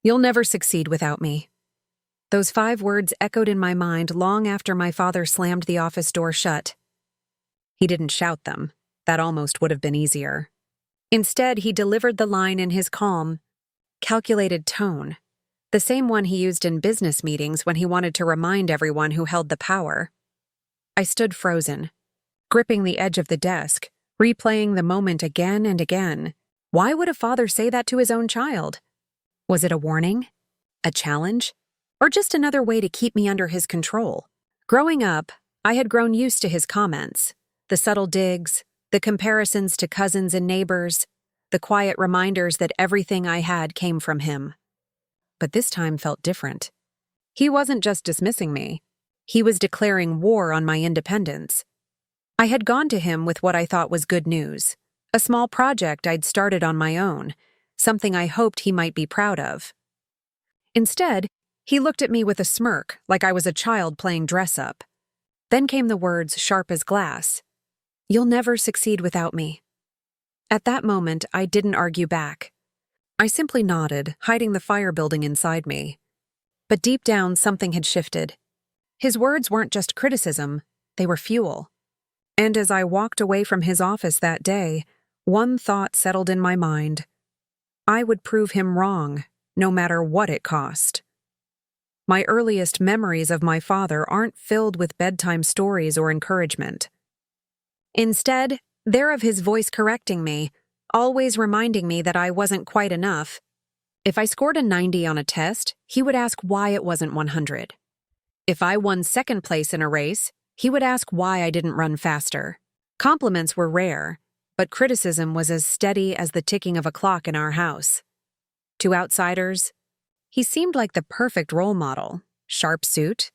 You'll never succeed without me. Those 5 words echoed in my mind long after my father slammed the office door shut. He didn't shout them. That almost would have been easier. Instead, he delivered the line in his calm, calculated tone, the same one he used in business meetings when he wanted to remind everyone who held the power. I stood frozen, gripping the edge of the desk, replaying the moment again and again. Why would a father say that to his own child? Was it a warning? A challenge? Or just another way to keep me under his control? Growing up, I had grown used to his comments, the subtle digs, the comparisons to cousins and neighbors, the quiet reminders that everything I had came from him. But this time felt different. He wasn't just dismissing me. He was declaring war on my independence. I had gone to him with what I thought was good news, a small project I'd started on my own, something I hoped he might be proud of. Instead, he looked at me with a smirk, like I was a child playing dress-up. Then came the words sharp as glass. You'll never succeed without me. At that moment, I didn't argue back. I simply nodded, hiding the fire building inside me. But deep down, something had shifted. His words weren't just criticism, they were fuel. And as I walked away from his office that day, one thought settled in my mind. I would prove him wrong, no matter what it cost. My earliest memories of my father aren't filled with bedtime stories or encouragement. Instead, they're of his voice correcting me, always reminding me that I wasn't quite enough. If I scored a 90 on a test, he would ask why it wasn't 100. If I won second place in a race, he would ask why I didn't run faster. Compliments were rare, but criticism was as steady as the ticking of a clock in our house. To outsiders, he seemed like the perfect role model. Sharp suit,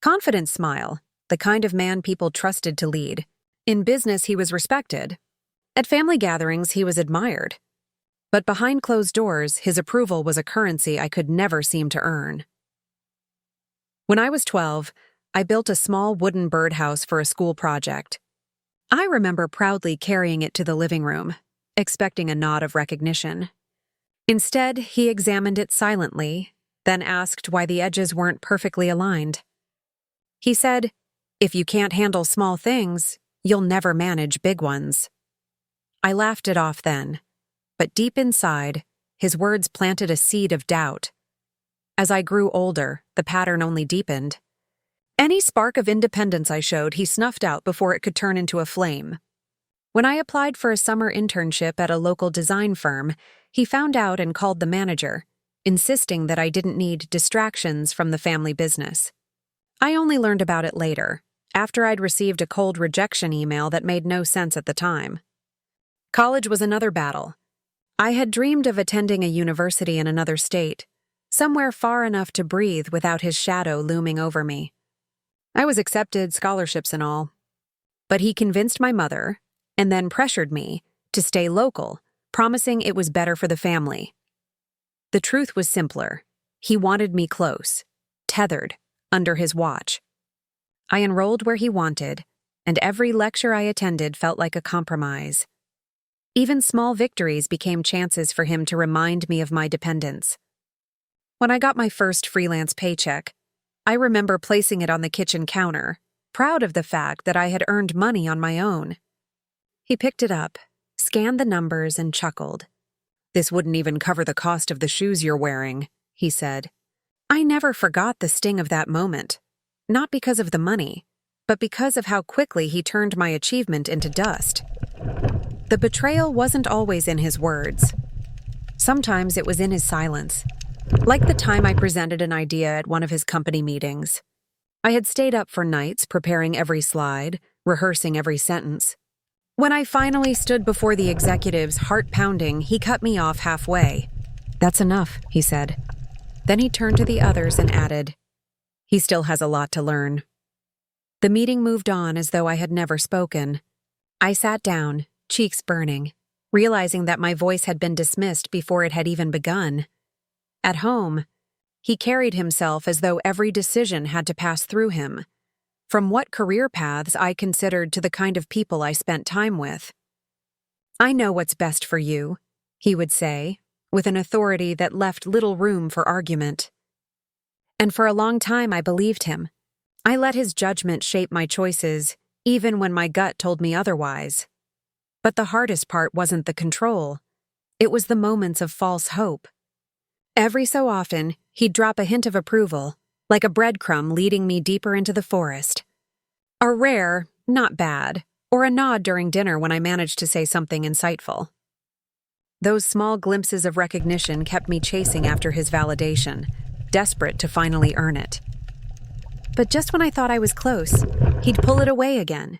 confident smile, the kind of man people trusted to lead. In business, he was respected. At family gatherings, he was admired. But behind closed doors, his approval was a currency I could never seem to earn. When I was 12, I built a small wooden birdhouse for a school project. I remember proudly carrying it to the living room, expecting a nod of recognition. Instead, he examined it silently, then asked why the edges weren't perfectly aligned. He said, "If you can't handle small things, you'll never manage big ones." I laughed it off then, but deep inside, his words planted a seed of doubt. As I grew older, the pattern only deepened. Any spark of independence I showed, he snuffed out before it could turn into a flame. When I applied for a summer internship at a local design firm, he found out and called the manager, insisting that I didn't need distractions from the family business. I only learned about it later, after I'd received a cold rejection email that made no sense at the time. College was another battle. I had dreamed of attending a university in another state, somewhere far enough to breathe without his shadow looming over me. I was accepted, scholarships and all. But he convinced my mother, and then pressured me, to stay local, promising it was better for the family. The truth was simpler. He wanted me close, tethered, under his watch. I enrolled where he wanted, and every lecture I attended felt like a compromise. Even small victories became chances for him to remind me of my dependence. When I got my first freelance paycheck, I remember placing it on the kitchen counter, proud of the fact that I had earned money on my own. He picked it up, scanned the numbers, and chuckled. "This wouldn't even cover the cost of the shoes you're wearing," he said. I never forgot the sting of that moment. Not because of the money, but because of how quickly he turned my achievement into dust. The betrayal wasn't always in his words. Sometimes it was in his silence. Like the time I presented an idea at one of his company meetings. I had stayed up for nights preparing every slide, rehearsing every sentence. When I finally stood before the executives, heart pounding, he cut me off halfway. "That's enough," he said. Then he turned to the others and added, "He still has a lot to learn." The meeting moved on as though I had never spoken. I sat down, cheeks burning, realizing that my voice had been dismissed before it had even begun. At home, he carried himself as though every decision had to pass through him, from what career paths I considered to the kind of people I spent time with. "I know what's best for you," he would say, with an authority that left little room for argument. And for a long time I believed him. I let his judgment shape my choices, even when my gut told me otherwise. But the hardest part wasn't the control. It was the moments of false hope. Every so often, he'd drop a hint of approval, like a breadcrumb leading me deeper into the forest. A rare, not bad, or a nod during dinner when I managed to say something insightful. Those small glimpses of recognition kept me chasing after his validation, desperate to finally earn it. But just when I thought I was close, he'd pull it away again.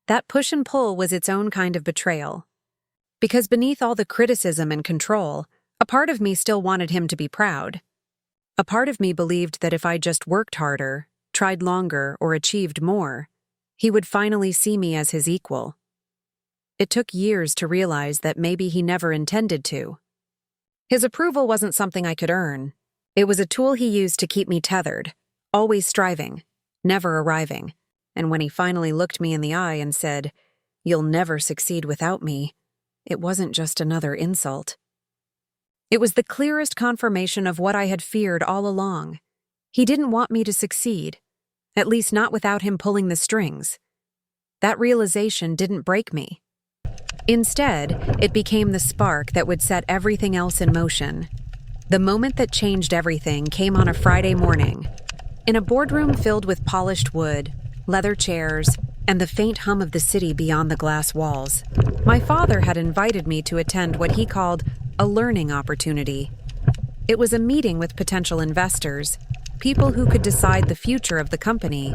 That push and pull was its own kind of betrayal. Because beneath all the criticism and control, a part of me still wanted him to be proud. A part of me believed that if I just worked harder, tried longer, or achieved more, he would finally see me as his equal. It took years to realize that maybe he never intended to. His approval wasn't something I could earn. It was a tool he used to keep me tethered, always striving, never arriving. And when he finally looked me in the eye and said, "You'll never succeed without me," it wasn't just another insult. It was the clearest confirmation of what I had feared all along. He didn't want me to succeed, at least not without him pulling the strings. That realization didn't break me. Instead, it became the spark that would set everything else in motion. The moment that changed everything came on a Friday morning. In a boardroom filled with polished wood, leather chairs, and the faint hum of the city beyond the glass walls, my father had invited me to attend what he called a learning opportunity. It was a meeting with potential investors, people who could decide the future of the company.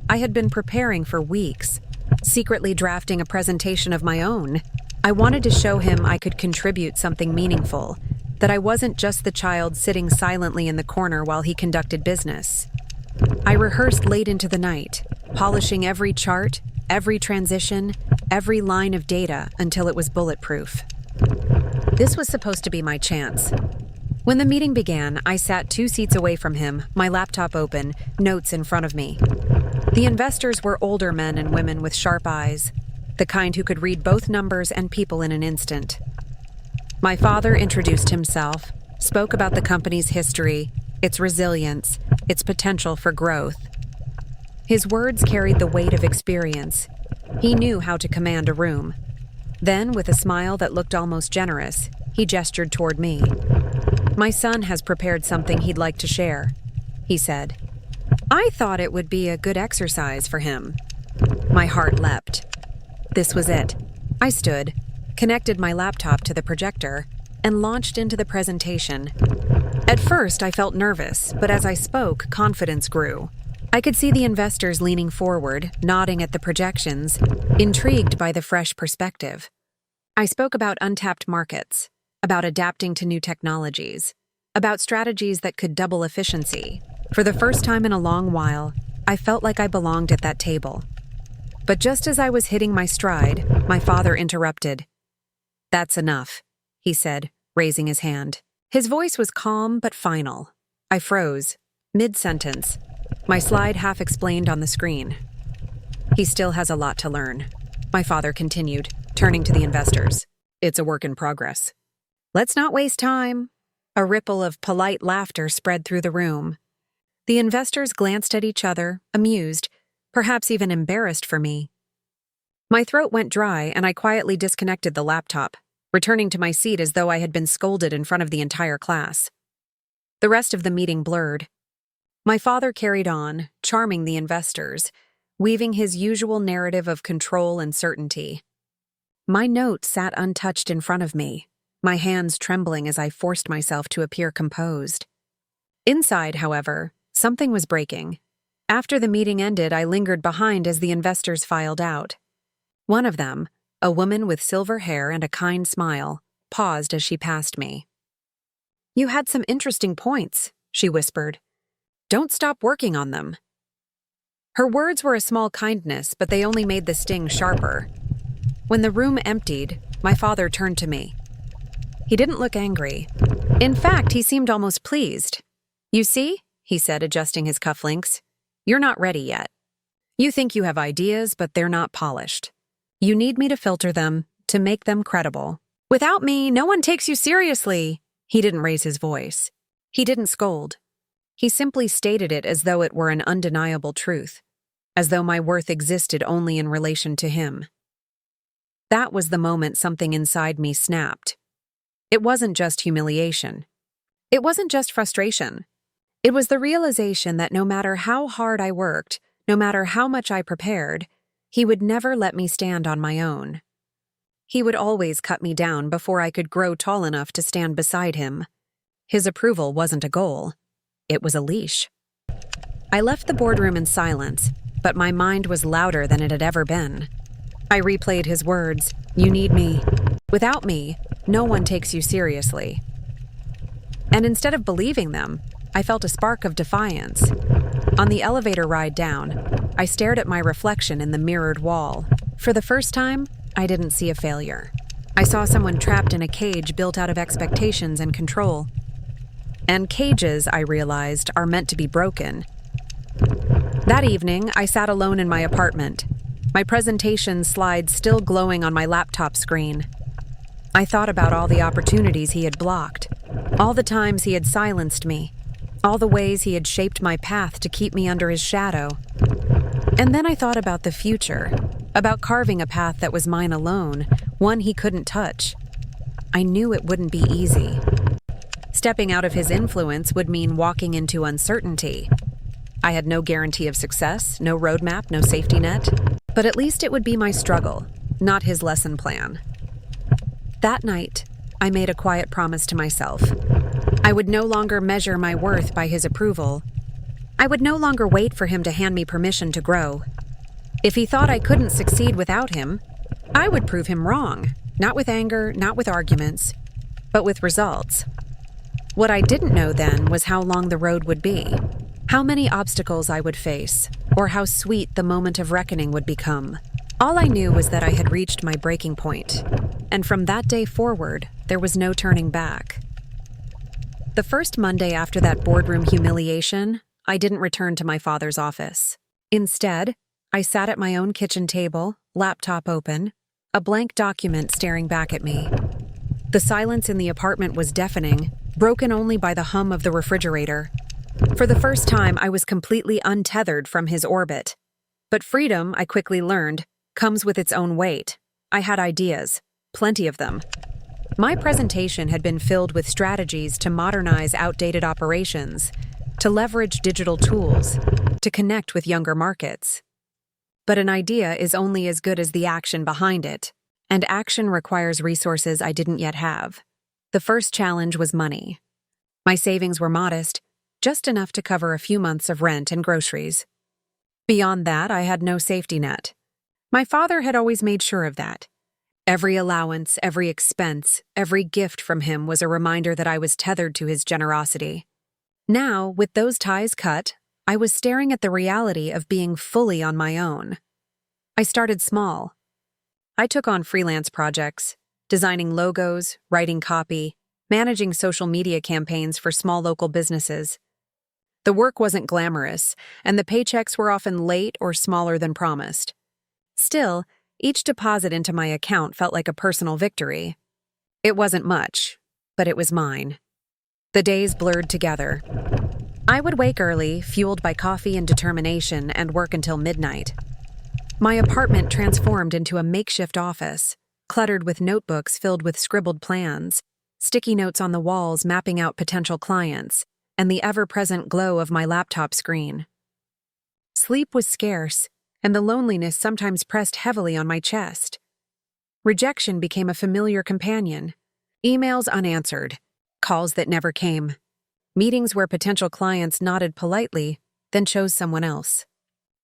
I had been preparing for weeks, secretly drafting a presentation of my own. I wanted to show him I could contribute something meaningful, that I wasn't just the child sitting silently in the corner while he conducted business. I rehearsed late into the night, polishing every chart, every transition, every line of data until it was bulletproof. This was supposed to be my chance. When the meeting began, I sat 2 seats away from him, my laptop open, notes in front of me. The investors were older men and women with sharp eyes, the kind who could read both numbers and people in an instant. My father introduced himself, spoke about the company's history, its resilience, its potential for growth. His words carried the weight of experience. He knew how to command a room. Then, with a smile that looked almost generous, he gestured toward me. "My son has prepared something he'd like to share," he said. I thought it would be a good exercise for him. My heart leapt. This was it. I stood, connected my laptop to the projector, and launched into the presentation. At first, I felt nervous, but as I spoke, confidence grew. I could see the investors leaning forward, nodding at the projections, intrigued by the fresh perspective. I spoke about untapped markets, about adapting to new technologies, about strategies that could double efficiency. For the first time in a long while, I felt like I belonged at that table. But just as I was hitting my stride, my father interrupted. "That's enough," he said, raising his hand. His voice was calm but final. I froze, mid-sentence, my slide half explained on the screen. "He still has a lot to learn," my father continued, turning to the investors. "It's a work in progress." "Let's not waste time." A ripple of polite laughter spread through the room. The investors glanced at each other, amused, perhaps even embarrassed for me. My throat went dry and I quietly disconnected the laptop, returning to my seat as though I had been scolded in front of the entire class. The rest of the meeting blurred. My father carried on, charming the investors, weaving his usual narrative of control and certainty. My note sat untouched in front of me, my hands trembling as I forced myself to appear composed. Inside, however, something was breaking. After the meeting ended, I lingered behind as the investors filed out. One of them, a woman with silver hair and a kind smile, paused as she passed me. "You had some interesting points," she whispered. "Don't stop working on them." Her words were a small kindness, but they only made the sting sharper. When the room emptied, my father turned to me. He didn't look angry. In fact, he seemed almost pleased. "You see," he said, adjusting his cufflinks, "you're not ready yet. You think you have ideas, but they're not polished. You need me to filter them, to make them credible. Without me, no one takes you seriously," He didn't raise his voice. He didn't scold. He simply stated it as though it were an undeniable truth, as though my worth existed only in relation to him. That was the moment something inside me snapped. It wasn't just humiliation. It wasn't just frustration. It was the realization that no matter how hard I worked, no matter how much I prepared, he would never let me stand on my own. He would always cut me down before I could grow tall enough to stand beside him. His approval wasn't a goal. It was a leash. I left the boardroom in silence, but my mind was louder than it had ever been. I replayed his words, "You need me. Without me, no one takes you seriously." And instead of believing them, I felt a spark of defiance. On the elevator ride down, I stared at my reflection in the mirrored wall. For the first time, I didn't see a failure. I saw someone trapped in a cage built out of expectations and control. And cages, I realized, are meant to be broken. That evening, I sat alone in my apartment, my presentation slides still glowing on my laptop screen. I thought about all the opportunities he had blocked, all the times he had silenced me, all the ways he had shaped my path to keep me under his shadow. And then I thought about the future, about carving a path that was mine alone, one he couldn't touch. I knew it wouldn't be easy. Stepping out of his influence would mean walking into uncertainty. I had no guarantee of success, no roadmap, no safety net, but at least it would be my struggle, not his lesson plan. That night, I made a quiet promise to myself. I would no longer measure my worth by his approval. I would no longer wait for him to hand me permission to grow. If he thought I couldn't succeed without him, I would prove him wrong, not with anger, not with arguments, but with results. What I didn't know then was how long the road would be, how many obstacles I would face, or how sweet the moment of reckoning would become. All I knew was that I had reached my breaking point, and from that day forward, there was no turning back. The first Monday after that boardroom humiliation, I didn't return to my father's office. Instead, I sat at my own kitchen table, laptop open, a blank document staring back at me. The silence in the apartment was deafening, broken only by the hum of the refrigerator. For the first time, I was completely untethered from his orbit. But freedom, I quickly learned, comes with its own weight. I had ideas, plenty of them. My presentation had been filled with strategies to modernize outdated operations, to leverage digital tools, to connect with younger markets. But an idea is only as good as the action behind it, and action requires resources I didn't yet have. The first challenge was money. My savings were modest, just enough to cover a few months of rent and groceries. Beyond that, I had no safety net. My father had always made sure of that. Every allowance, every expense, every gift from him was a reminder that I was tethered to his generosity. Now, with those ties cut, I was staring at the reality of being fully on my own. I started small. I took on freelance projects, designing logos, writing copy, managing social media campaigns for small local businesses. The work wasn't glamorous, and the paychecks were often late or smaller than promised. Still, each deposit into my account felt like a personal victory. It wasn't much, but it was mine. The days blurred together. I would wake early, fueled by coffee and determination, and work until midnight. My apartment transformed into a makeshift office, cluttered with notebooks filled with scribbled plans, sticky notes on the walls mapping out potential clients, and the ever-present glow of my laptop screen. Sleep was scarce, and the loneliness sometimes pressed heavily on my chest. Rejection became a familiar companion. Emails unanswered, calls that never came, meetings where potential clients nodded politely, then chose someone else.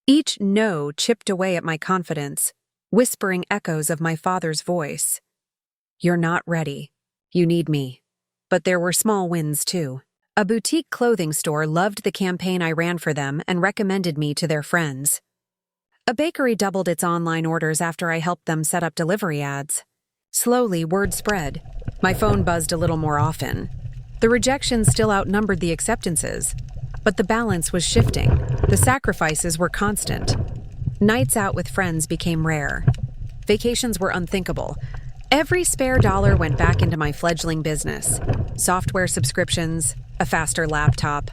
Each no chipped away at my confidence, whispering echoes of my father's voice. "You're not ready. You need me." But there were small wins, too. A boutique clothing store loved the campaign I ran for them and recommended me to their friends. A bakery doubled its online orders after I helped them set up delivery ads. Slowly, word spread. My phone buzzed a little more often. The rejections still outnumbered the acceptances, but the balance was shifting. The sacrifices were constant. Nights out with friends became rare. Vacations were unthinkable. Every spare dollar went back into my fledgling business: software subscriptions, a faster laptop,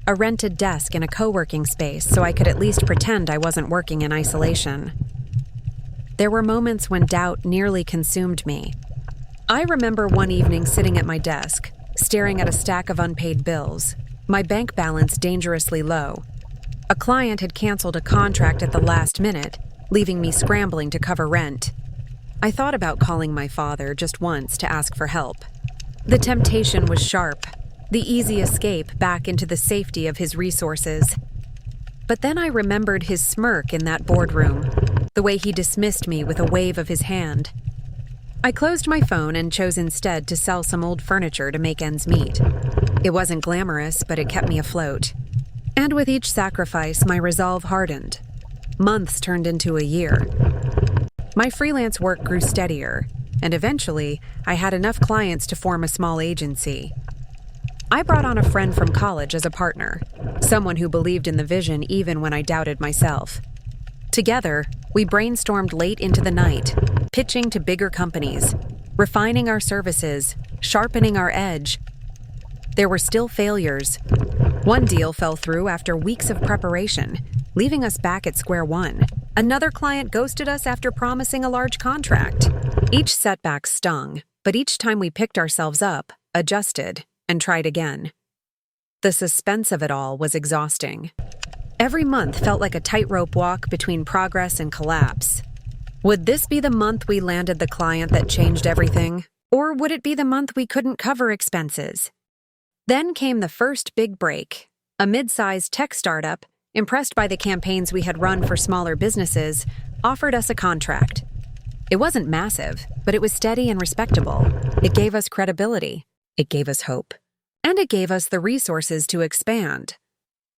a rented desk in a co-working space so I could at least pretend I wasn't working in isolation. There were moments when doubt nearly consumed me. I remember one evening sitting at my desk, staring at a stack of unpaid bills, my bank balance dangerously low. A client had canceled a contract at the last minute, leaving me scrambling to cover rent. I thought about calling my father just once to ask for help. The temptation was sharp, the easy escape back into the safety of his resources. But then I remembered his smirk in that boardroom, the way he dismissed me with a wave of his hand. I closed my phone and chose instead to sell some old furniture to make ends meet. It wasn't glamorous, but it kept me afloat. And with each sacrifice, my resolve hardened. Months turned into a year. My freelance work grew steadier, and eventually, I had enough clients to form a small agency. I brought on a friend from college as a partner, someone who believed in the vision even when I doubted myself. Together, we brainstormed late into the night, pitching to bigger companies, refining our services, sharpening our edge. There were still failures. One deal fell through after weeks of preparation, leaving us back at square one. Another client ghosted us after promising a large contract. Each setback stung, but each time we picked ourselves up, adjusted, and tried again. The suspense of it all was exhausting. Every month felt like a tightrope walk between progress and collapse. Would this be the month we landed the client that changed everything? Or would it be the month we couldn't cover expenses? Then came the first big break. A mid-sized tech startup, impressed by the campaigns we had run for smaller businesses, offered us a contract. It wasn't massive, but it was steady and respectable. It gave us credibility. It gave us hope. And it gave us the resources to expand.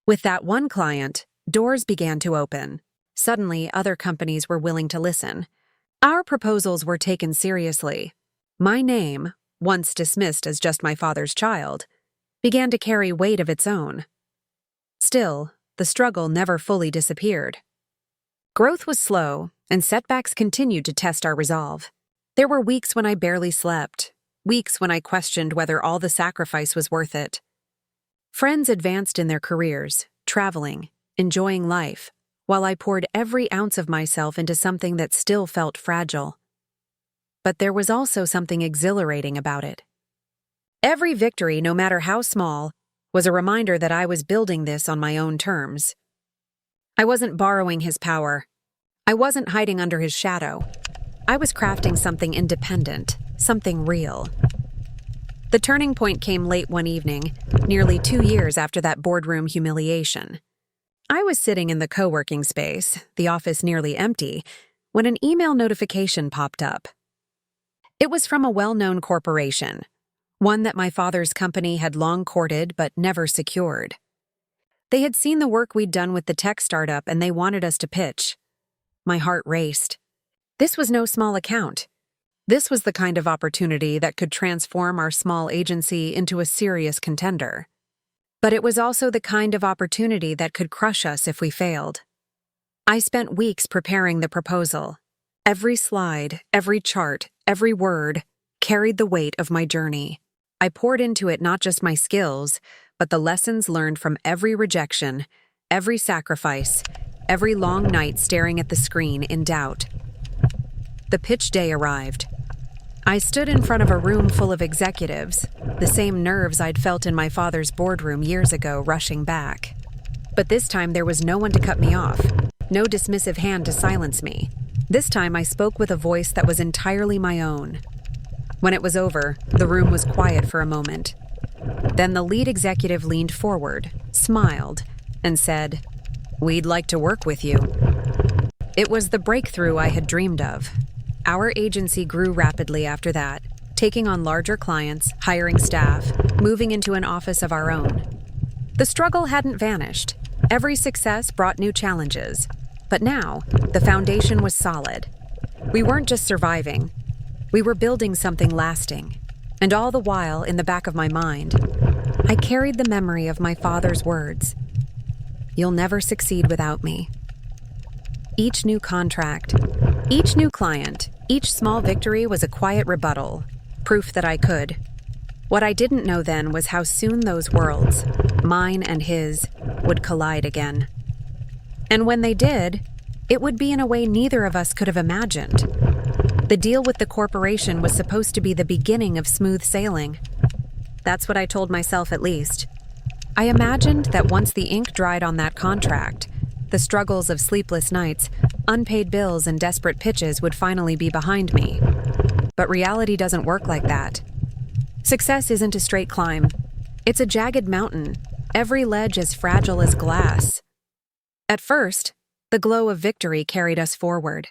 With that one client, doors began to open. Suddenly, other companies were willing to listen. Our proposals were taken seriously. My name, once dismissed as just my father's child, began to carry weight of its own. Still, the struggle never fully disappeared. Growth was slow, and setbacks continued to test our resolve. There were weeks when I barely slept, weeks when I questioned whether all the sacrifice was worth it. Friends advanced in their careers, traveling, enjoying life, while I poured every ounce of myself into something that still felt fragile. But there was also something exhilarating about it. Every victory, no matter how small, was a reminder that I was building this on my own terms. I wasn't borrowing his power. I wasn't hiding under his shadow. I was crafting something independent, something real. The turning point came late one evening, nearly 2 years after that boardroom humiliation. I was sitting in the co-working space, the office nearly empty, when an email notification popped up. It was from a well-known corporation, one that my father's company had long courted but never secured. They had seen the work we'd done with the tech startup and they wanted us to pitch. My heart raced. This was no small account. This was the kind of opportunity that could transform our small agency into a serious contender. But it was also the kind of opportunity that could crush us if we failed. I spent weeks preparing the proposal. Every slide, every chart, every word carried the weight of my journey. I poured into it not just my skills, but the lessons learned from every rejection, every sacrifice, every long night staring at the screen in doubt. The pitch day arrived. I stood in front of a room full of executives, the same nerves I'd felt in my father's boardroom years ago rushing back. But this time there was no one to cut me off, no dismissive hand to silence me. This time I spoke with a voice that was entirely my own. When it was over, the room was quiet for a moment. Then the lead executive leaned forward, smiled, and said, "We'd like to work with you." It was the breakthrough I had dreamed of. Our agency grew rapidly after that, taking on larger clients, hiring staff, moving into an office of our own. The struggle hadn't vanished. Every success brought new challenges. But now, the foundation was solid. We weren't just surviving. We were building something lasting. And all the while, in the back of my mind, I carried the memory of my father's words. "You'll never succeed without me." Each new contract, Each new client, each small victory was a quiet rebuttal, proof that I could. What I didn't know then was how soon those worlds, mine and his, would collide again. And when they did, it would be in a way neither of us could have imagined. The deal with the corporation was supposed to be the beginning of smooth sailing. That's what I told myself, at least. I imagined that once the ink dried on that contract, the struggles of sleepless nights, unpaid bills, and desperate pitches would finally be behind me. But reality doesn't work like that. Success isn't a straight climb. It's a jagged mountain, every ledge as fragile as glass. At first, the glow of victory carried us forward.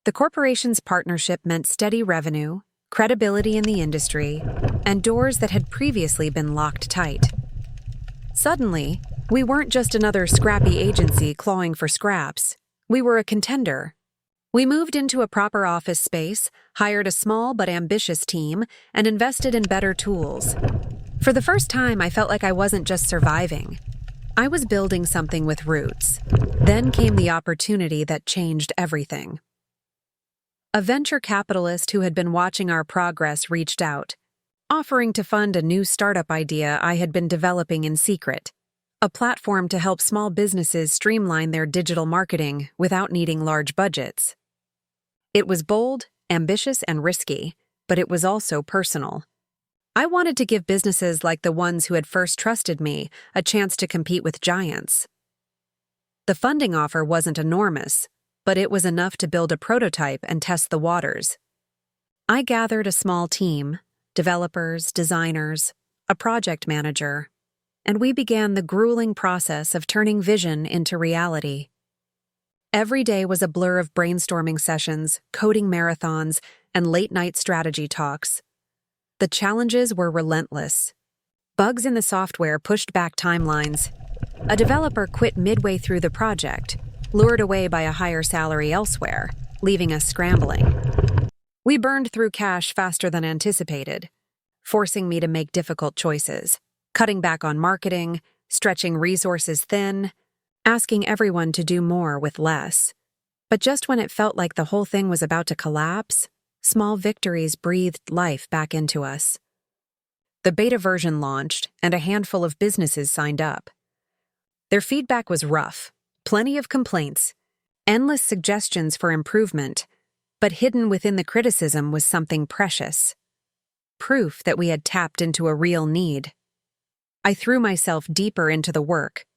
The corporation's partnership meant steady revenue, credibility in the industry, and doors that had previously been locked tight. Suddenly, we weren't just another scrappy agency clawing for scraps. We were a contender. We moved into a proper office space, hired a small but ambitious team, and invested in better tools. For the first time, I felt like I wasn't just surviving. I was building something with roots. Then came the opportunity that changed everything. A venture capitalist who had been watching our progress reached out, offering to fund a new startup idea I had been developing in secret, a platform to help small businesses streamline their digital marketing without needing large budgets. It was bold, ambitious, and risky, but it was also personal. I wanted to give businesses like the ones who had first trusted me a chance to compete with giants. The funding offer wasn't enormous, but it was enough to build a prototype and test the waters. I gathered a small team, developers, designers, a project manager, and we began the grueling process of turning vision into reality. Every day was a blur of brainstorming sessions, coding marathons, and late-night strategy talks. The challenges were relentless. Bugs in the software pushed back timelines. A developer quit midway through the project, lured away by a higher salary elsewhere, leaving us scrambling. We burned through cash faster than anticipated, forcing me to make difficult choices, cutting back on marketing, stretching resources thin, asking everyone to do more with less. But just when it felt like the whole thing was about to collapse, small victories breathed life back into us. The beta version launched, and a handful of businesses signed up. Their feedback was rough, plenty of complaints, endless suggestions for improvement, but hidden within the criticism was something precious. Proof that we had tapped into a real need. I threw myself deeper into the work,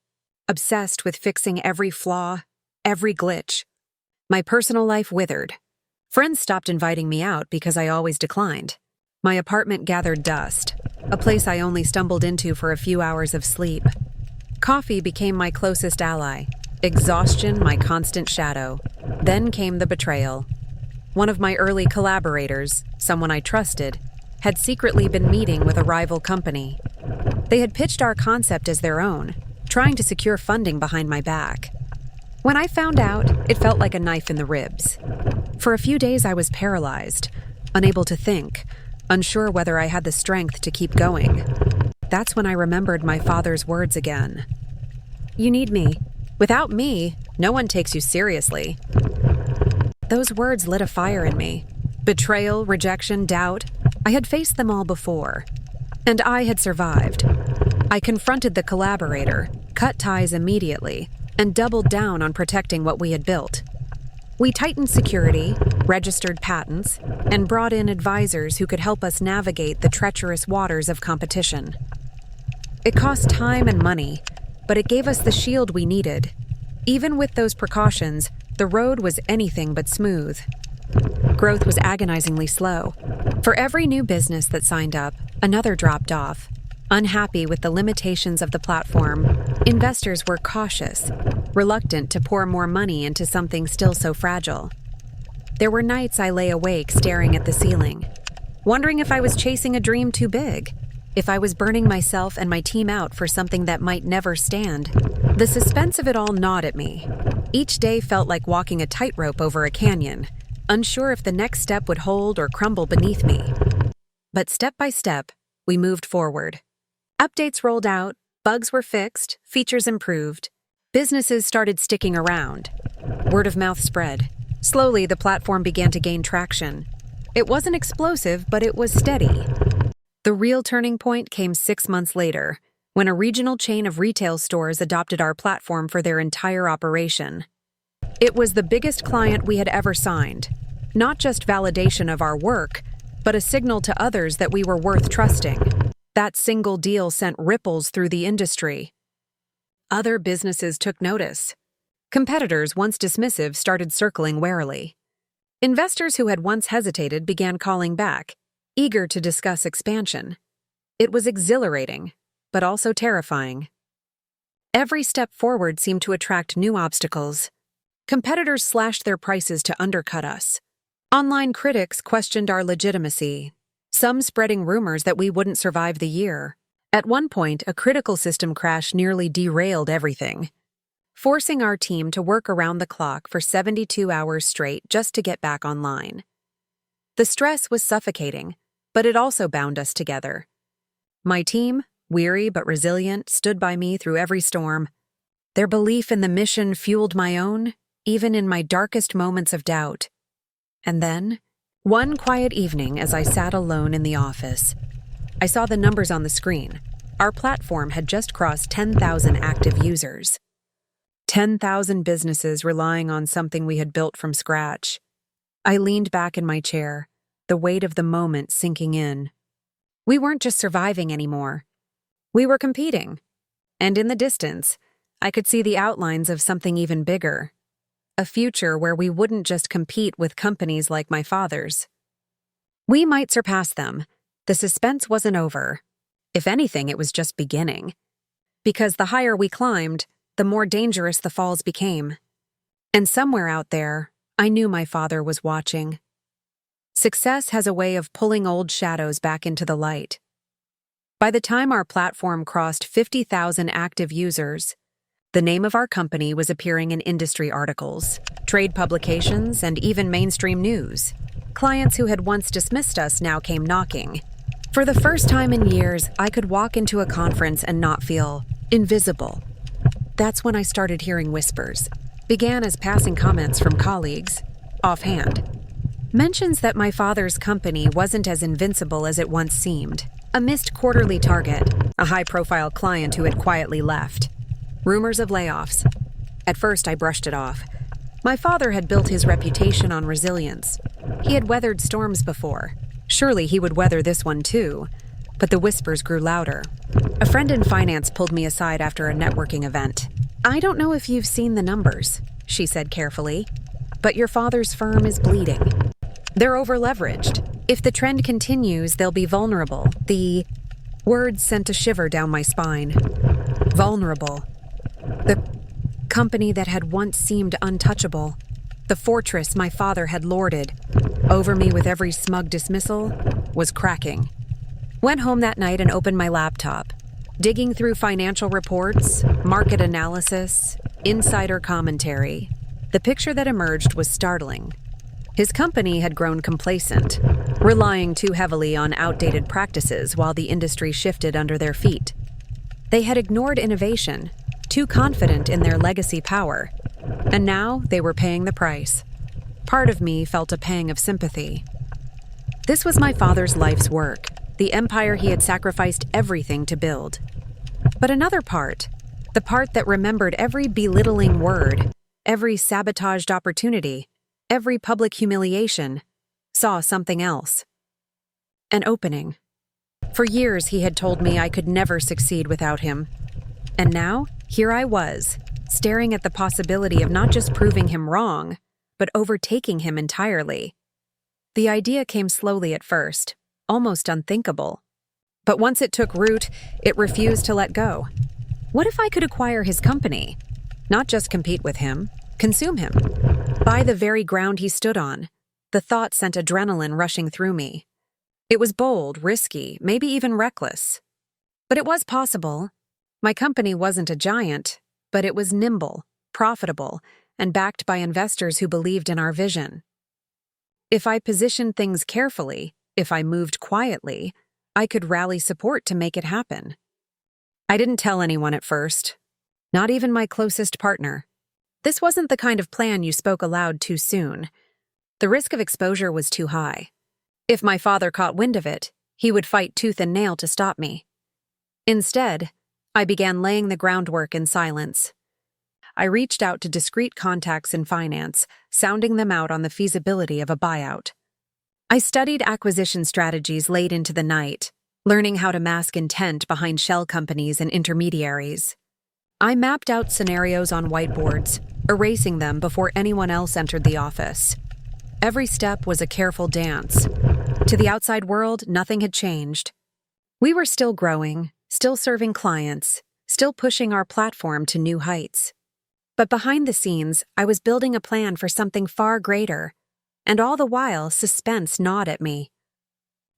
obsessed with fixing every flaw, every glitch. My personal life withered. Friends stopped inviting me out because I always declined. My apartment gathered dust, a place I only stumbled into for a few hours of sleep. Coffee became my closest ally, exhaustion my constant shadow. Then came the betrayal. One of my early collaborators, someone I trusted, had secretly been meeting with a rival company. They had pitched our concept as their own, trying to secure funding behind my back. When I found out, it felt like a knife in the ribs. For a few days I was paralyzed, unable to think, unsure whether I had the strength to keep going. That's when I remembered my father's words again. "You need me. Without me, no one takes you seriously." Those words lit a fire in me. Betrayal, rejection, doubt. I had faced them all before. And I had survived. I confronted the collaborator, cut ties immediately, and doubled down on protecting what we had built. We tightened security, registered patents, and brought in advisors who could help us navigate the treacherous waters of competition. It cost time and money, but it gave us the shield we needed. Even with those precautions, the road was anything but smooth. Growth was agonizingly slow. For every new business that signed up, another dropped off. Unhappy with the limitations of the platform, investors were cautious, reluctant to pour more money into something still so fragile. There were nights I lay awake staring at the ceiling, wondering if I was chasing a dream too big, if I was burning myself and my team out for something that might never stand. The suspense of it all gnawed at me. Each day felt like walking a tightrope over a canyon, unsure if the next step would hold or crumble beneath me. But step by step, we moved forward. Updates rolled out, bugs were fixed, features improved. Businesses started sticking around. Word of mouth spread. Slowly, the platform began to gain traction. It wasn't explosive, but it was steady. The real turning point came 6 months later, when a regional chain of retail stores adopted our platform for their entire operation. It was the biggest client we had ever signed, not just validation of our work, but a signal to others that we were worth trusting. That single deal sent ripples through the industry. Other businesses took notice. Competitors, once dismissive, started circling warily. Investors who had once hesitated began calling back, eager to discuss expansion. It was exhilarating, but also terrifying. Every step forward seemed to attract new obstacles. Competitors slashed their prices to undercut us. Online critics questioned our legitimacy, some spreading rumors that we wouldn't survive the year. At one point, a critical system crash nearly derailed everything, forcing our team to work around the clock for 72 hours straight just to get back online. The stress was suffocating, but it also bound us together. My team, weary but resilient, stood by me through every storm. Their belief in the mission fueled my own, even in my darkest moments of doubt. And then, one quiet evening as I sat alone in the office, I saw the numbers on the screen. Our platform had just crossed 10,000 active users. 10,000 businesses relying on something we had built from scratch. I leaned back in my chair, the weight of the moment sinking in. We weren't just surviving anymore. We were competing. And in the distance, I could see the outlines of something even bigger. A future where we wouldn't just compete with companies like my father's. We might surpass them. The suspense wasn't over. If anything, it was just beginning. Because the higher we climbed, the more dangerous the falls became. And somewhere out there, I knew my father was watching. Success has a way of pulling old shadows back into the light. By the time our platform crossed 50,000 active users, the name of our company was appearing in industry articles, trade publications, and even mainstream news. Clients who had once dismissed us now came knocking. For the first time in years, I could walk into a conference and not feel invisible. That's when I started hearing whispers. Began as passing comments from colleagues, offhand. Mentions that my father's company wasn't as invincible as it once seemed. A missed quarterly target, a high-profile client who had quietly left. Rumors of layoffs. At first, I brushed it off. My father had built his reputation on resilience. He had weathered storms before. Surely he would weather this one too. But the whispers grew louder. A friend in finance pulled me aside after a networking event. "I don't know if you've seen the numbers," she said carefully, "but your father's firm is bleeding. They're over-leveraged. If the trend continues, they'll be vulnerable." The words sent a shiver down my spine. Vulnerable. The company that had once seemed untouchable. The fortress my father had lorded over me with every smug dismissal was cracking. Went home that night and opened my laptop, digging through financial reports, market analysis, insider commentary. The picture that emerged was startling. His company had grown complacent, relying too heavily on outdated practices while the industry shifted under their feet. They had ignored innovation, too confident in their legacy power, and now they were paying the price. Part of me felt a pang of sympathy. This was my father's life's work, the empire he had sacrificed everything to build. But another part, the part that remembered every belittling word, every sabotaged opportunity, every public humiliation, saw something else. An opening. For years he had told me I could never succeed without him. And now, here I was, staring at the possibility of not just proving him wrong, but overtaking him entirely. The idea came slowly at first, almost unthinkable. But once it took root, it refused to let go. What if I could acquire his company? Not just compete with him, consume him. Buy the very ground he stood on. The thought sent adrenaline rushing through me. It was bold, risky, maybe even reckless. But it was possible. My company wasn't a giant, but it was nimble, profitable, and backed by investors who believed in our vision. If I positioned things carefully, if I moved quietly, I could rally support to make it happen. I didn't tell anyone at first, not even my closest partner. This wasn't the kind of plan you spoke aloud too soon. The risk of exposure was too high. If my father caught wind of it, he would fight tooth and nail to stop me. Instead, I began laying the groundwork in silence. I reached out to discreet contacts in finance, sounding them out on the feasibility of a buyout. I studied acquisition strategies late into the night, learning how to mask intent behind shell companies and intermediaries. I mapped out scenarios on whiteboards, erasing them before anyone else entered the office. Every step was a careful dance. To the outside world, nothing had changed. We were still growing, still serving clients, still pushing our platform to new heights. But behind the scenes, I was building a plan for something far greater, and all the while, suspense gnawed at me.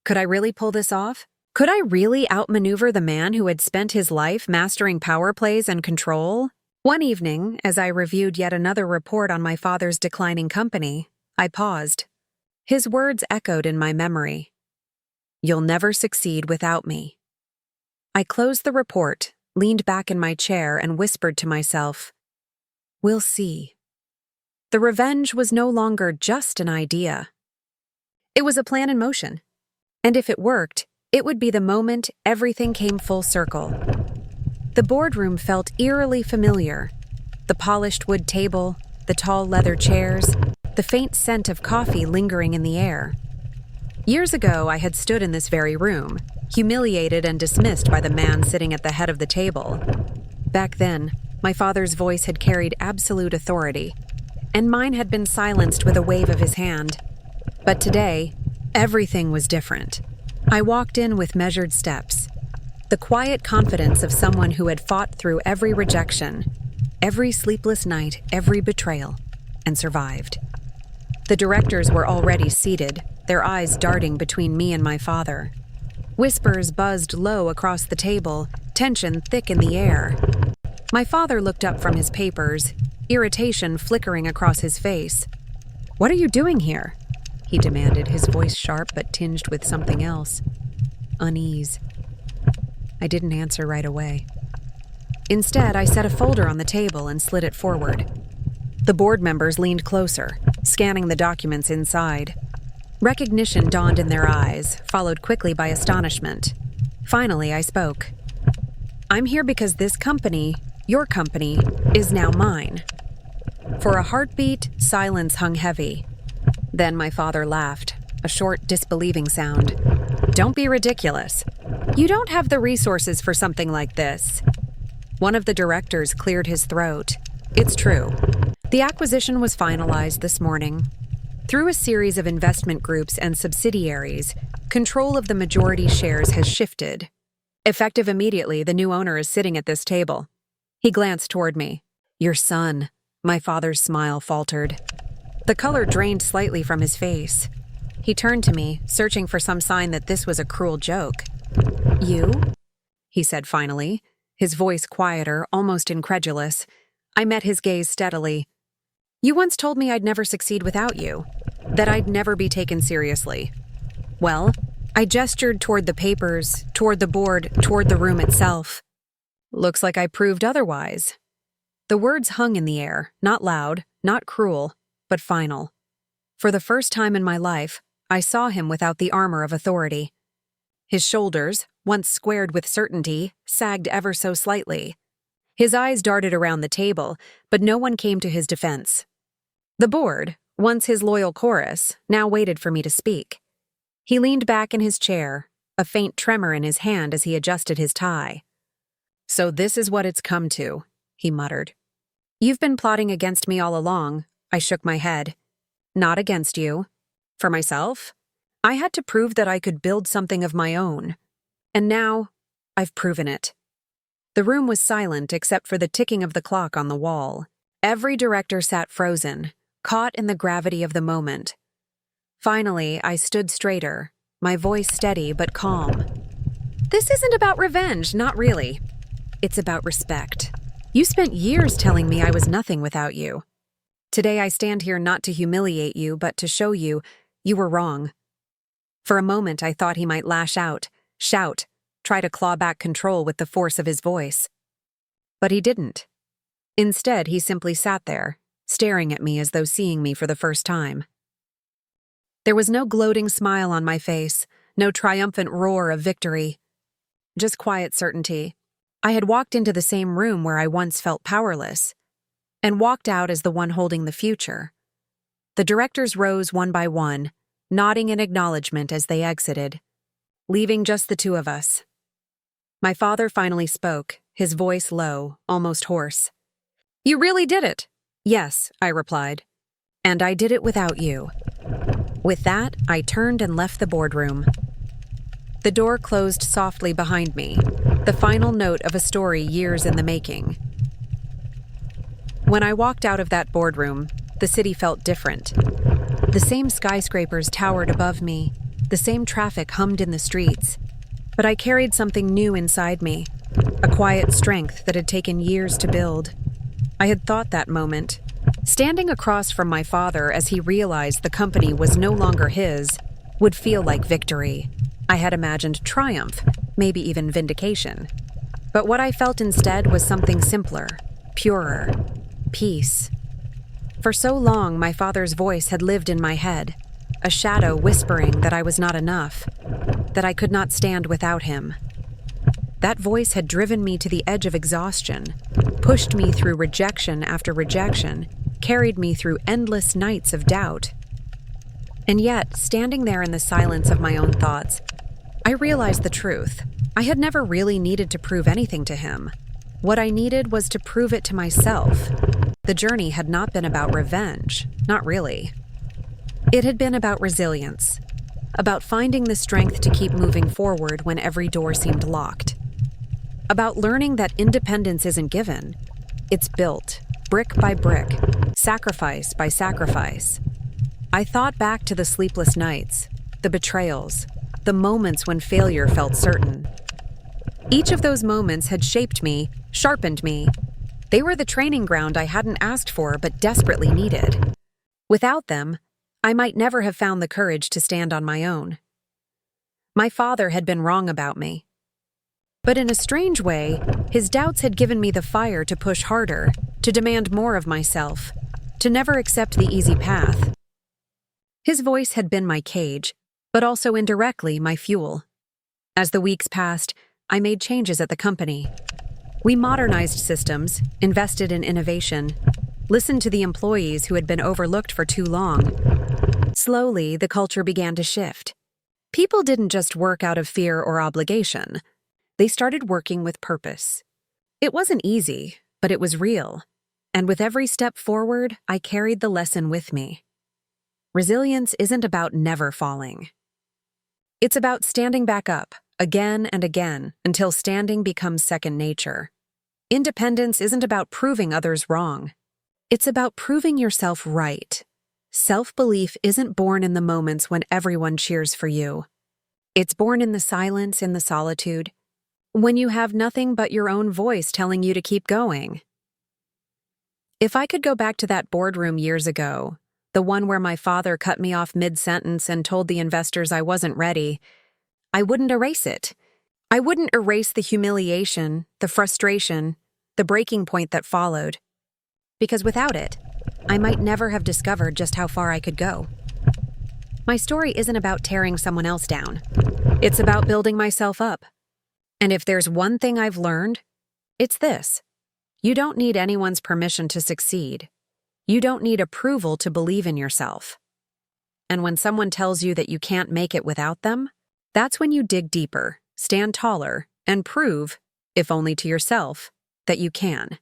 Could I really pull this off? Could I really outmaneuver the man who had spent his life mastering power plays and control? One evening, as I reviewed yet another report on my father's declining company, I paused. His words echoed in my memory. "You'll never succeed without me." I closed the report, leaned back in my chair, and whispered to myself, "We'll see." The revenge was no longer just an idea. It was a plan in motion. And if it worked, it would be the moment everything came full circle. The boardroom felt eerily familiar. The polished wood table, the tall leather chairs, the faint scent of coffee lingering in the air. Years ago, I had stood in this very room, humiliated and dismissed by the man sitting at the head of the table. Back then, my father's voice had carried absolute authority, and mine had been silenced with a wave of his hand. But today, everything was different. I walked in with measured steps, the quiet confidence of someone who had fought through every rejection, every sleepless night, every betrayal, and survived. The directors were already seated, their eyes darting between me and my father. Whispers buzzed low across the table, tension thick in the air. My father looked up from his papers, irritation flickering across his face. "What are you doing here?" he demanded, his voice sharp but tinged with something else. Unease. I didn't answer right away. Instead, I set a folder on the table and slid it forward. The board members leaned closer, scanning the documents inside. Recognition dawned in their eyes, followed quickly by astonishment. Finally, I spoke. "I'm here because this company, your company, is now mine." For a heartbeat, silence hung heavy. Then my father laughed, a short, disbelieving sound. "Don't be ridiculous. You don't have the resources for something like this." One of the directors cleared his throat. "It's true. The acquisition was finalized this morning. Through a series of investment groups and subsidiaries, control of the majority shares has shifted. Effective immediately, the new owner is sitting at this table." He glanced toward me. "Your son," my father's smile faltered. The color drained slightly from his face. He turned to me, searching for some sign that this was a cruel joke. "You?" he said finally, his voice quieter, almost incredulous. I met his gaze steadily. "You once told me I'd never succeed without you, that I'd never be taken seriously. Well, I gestured toward the papers, toward the board, toward the room itself. Looks like I proved otherwise." The words hung in the air, not loud, not cruel, but final. For the first time in my life, I saw him without the armor of authority. His shoulders, once squared with certainty, sagged ever so slightly. His eyes darted around the table, but no one came to his defense. The board, once his loyal chorus, now waited for me to speak. He leaned back in his chair, a faint tremor in his hand as he adjusted his tie. "So this is what it's come to," he muttered. "You've been plotting against me all along." I shook my head. "Not against you. For myself? I had to prove that I could build something of my own. And now, I've proven it." The room was silent except for the ticking of the clock on the wall. Every director sat frozen, caught in the gravity of the moment. Finally, I stood straighter, my voice steady but calm. "This isn't about revenge, not really. It's about respect. You spent years telling me I was nothing without you. Today I stand here not to humiliate you, but to show you you were wrong." For a moment I thought he might lash out, shout, try to claw back control with the force of his voice. But he didn't. Instead, he simply sat there, staring at me as though seeing me for the first time. There was no gloating smile on my face, no triumphant roar of victory. Just quiet certainty. I had walked into the same room where I once felt powerless, and walked out as the one holding the future. The directors rose one by one, nodding in acknowledgement as they exited, leaving just the two of us. My father finally spoke, his voice low, almost hoarse. "You really did it." "Yes," I replied. "And I did it without you." With that, I turned and left the boardroom. The door closed softly behind me, the final note of a story years in the making. When I walked out of that boardroom, the city felt different. The same skyscrapers towered above me, the same traffic hummed in the streets, but I carried something new inside me, a quiet strength that had taken years to build. I had thought that moment, standing across from my father as he realized the company was no longer his, would feel like victory. I had imagined triumph, maybe even vindication. But what I felt instead was something simpler, purer, peace. For so long, my father's voice had lived in my head, a shadow whispering that I was not enough, that I could not stand without him. That voice had driven me to the edge of exhaustion, pushed me through rejection after rejection, carried me through endless nights of doubt. And yet, standing there in the silence of my own thoughts, I realized the truth. I had never really needed to prove anything to him. What I needed was to prove it to myself. The journey had not been about revenge, not really. It had been about resilience, about finding the strength to keep moving forward when every door seemed locked. About learning that independence isn't given, it's built, brick by brick, sacrifice by sacrifice. I thought back to the sleepless nights, the betrayals, the moments when failure felt certain. Each of those moments had shaped me, sharpened me. They were the training ground I hadn't asked for but desperately needed. Without them, I might never have found the courage to stand on my own. My father had been wrong about me. But in a strange way, his doubts had given me the fire to push harder, to demand more of myself, to never accept the easy path. His voice had been my cage, but also indirectly my fuel. As the weeks passed, I made changes at the company. We modernized systems, invested in innovation, listened to the employees who had been overlooked for too long. Slowly, the culture began to shift. People didn't just work out of fear or obligation. They started working with purpose. It wasn't easy, but it was real. And with every step forward, I carried the lesson with me. Resilience isn't about never falling. It's about standing back up, again and again, until standing becomes second nature. Independence isn't about proving others wrong. It's about proving yourself right. Self-belief isn't born in the moments when everyone cheers for you. It's born in the silence, in the solitude, when you have nothing but your own voice telling you to keep going. If I could go back to that boardroom years ago, the one where my father cut me off mid-sentence and told the investors I wasn't ready, I wouldn't erase it. I wouldn't erase the humiliation, the frustration, the breaking point that followed. Because without it, I might never have discovered just how far I could go. My story isn't about tearing someone else down. It's about building myself up. And if there's one thing I've learned, it's this. You don't need anyone's permission to succeed. You don't need approval to believe in yourself. And when someone tells you that you can't make it without them, that's when you dig deeper, stand taller, and prove, if only to yourself, that you can.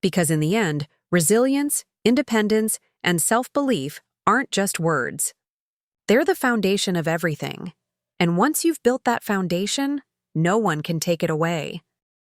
Because in the end, resilience, independence, and self-belief aren't just words. They're the foundation of everything. And once you've built that foundation, no one can take it away.